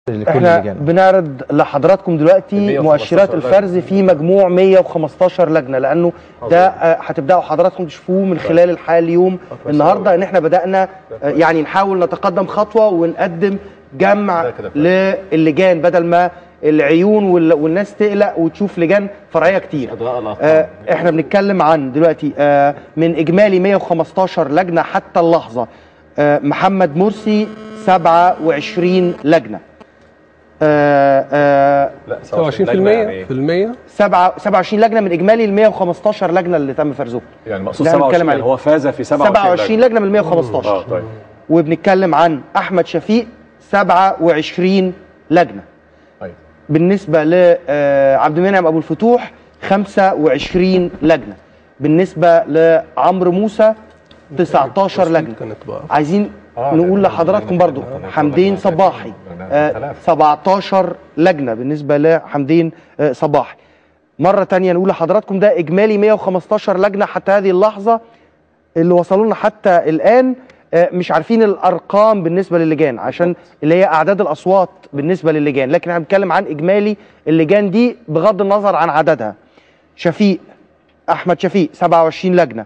احنا بنعرض لحضراتكم دلوقتي مؤشرات الفرز في مجموع 115 لجنه، لانه ده هتبداوا حضراتكم تشوفوه من خلال الحلقه اليوم النهارده، ان احنا بدانا يعني نحاول نتقدم خطوه ونقدم جمع للجان بدل ما العيون والناس تقلق وتشوف لجان فرعيه كتير. احنا بنتكلم عن دلوقتي من اجمالي 115 لجنه حتى اللحظه محمد مرسي 27 لجنه. لا 27% 27 لجنه من اجمالي ال 115 لجنه اللي تم فرزهم. يعني مقصود 27 يعني هو فاز في 27 لجنه من 115. طيب. وبنتكلم عن احمد شفيق 27 لجنه. طيب. بالنسبه لعبد المنعم ابو الفتوح 25 لجنه. بالنسبه لعمرو موسى 19 لجنه. عايزين نقول لحضراتكم برضو حمدين صباحي 17 لجنة بالنسبة لحمدين صباحي. مرة تانية نقول لحضراتكم ده إجمالي 115 لجنة حتى هذه اللحظة اللي وصلوا لنا حتى الآن. مش عارفين الأرقام بالنسبة للجان عشان اللي هي أعداد الأصوات بالنسبة للجان، لكن احنا بنتكلم عن إجمالي اللجان دي بغض النظر عن عددها. شفيق أحمد شفيق 27 لجنة،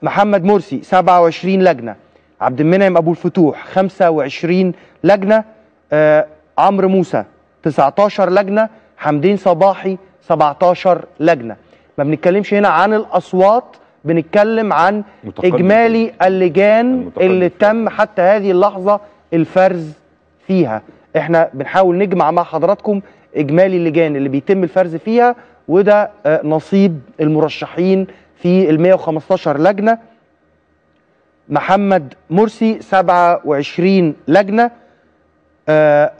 محمد مرسي 27 لجنة، عبد المنعم أبو الفتوح 25 لجنة، عمرو موسى 19 لجنة، حمدين صباحي 17 لجنة. ما بنتكلمش هنا عن الأصوات، بنتكلم عن إجمالي اللجان اللي تم حتى هذه اللحظة الفرز فيها. احنا بنحاول نجمع مع حضراتكم إجمالي اللجان اللي بيتم الفرز فيها، وده نصيب المرشحين في ال 115 لجنة. محمد مرسي 27 لجنة،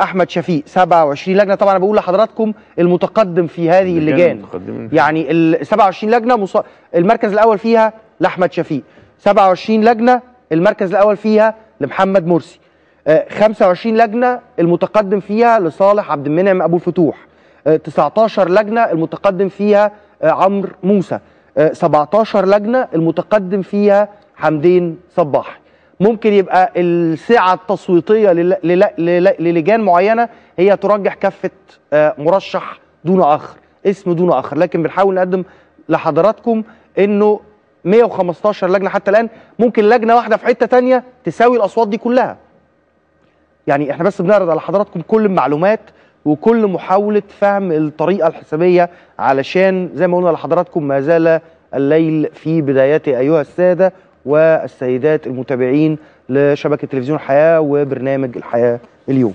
أحمد شفيق 27 لجنة. طبعا أنا بقول لحضراتكم المتقدم في هذه اللجان، يعني ال 27 لجنة المركز الأول فيها لأحمد شفيق، 27 لجنة المركز الأول فيها لمحمد مرسي، 25 لجنة المتقدم فيها لصالح عبد المنعم أبو الفتوح، 19 لجنة المتقدم فيها عمرو موسى، 17 لجنة المتقدم فيها حمدين صباحي. ممكن يبقى السعة التصويتية للجان معينة هي ترجح كفة مرشح دون آخر، اسم دون آخر، لكن بنحاول نقدم لحضراتكم إنه 115 لجنة حتى الآن، ممكن لجنة واحدة في حتة تانية تساوي الأصوات دي كلها. يعني احنا بس بنعرض على حضراتكم كل المعلومات وكل محاولة فهم الطريقة الحسابية، علشان زي ما قلنا لحضراتكم ما زال الليل في بدايته أيها السادة والسيدات المتابعين لشبكة تلفزيون الحياة وبرنامج الحياة اليوم.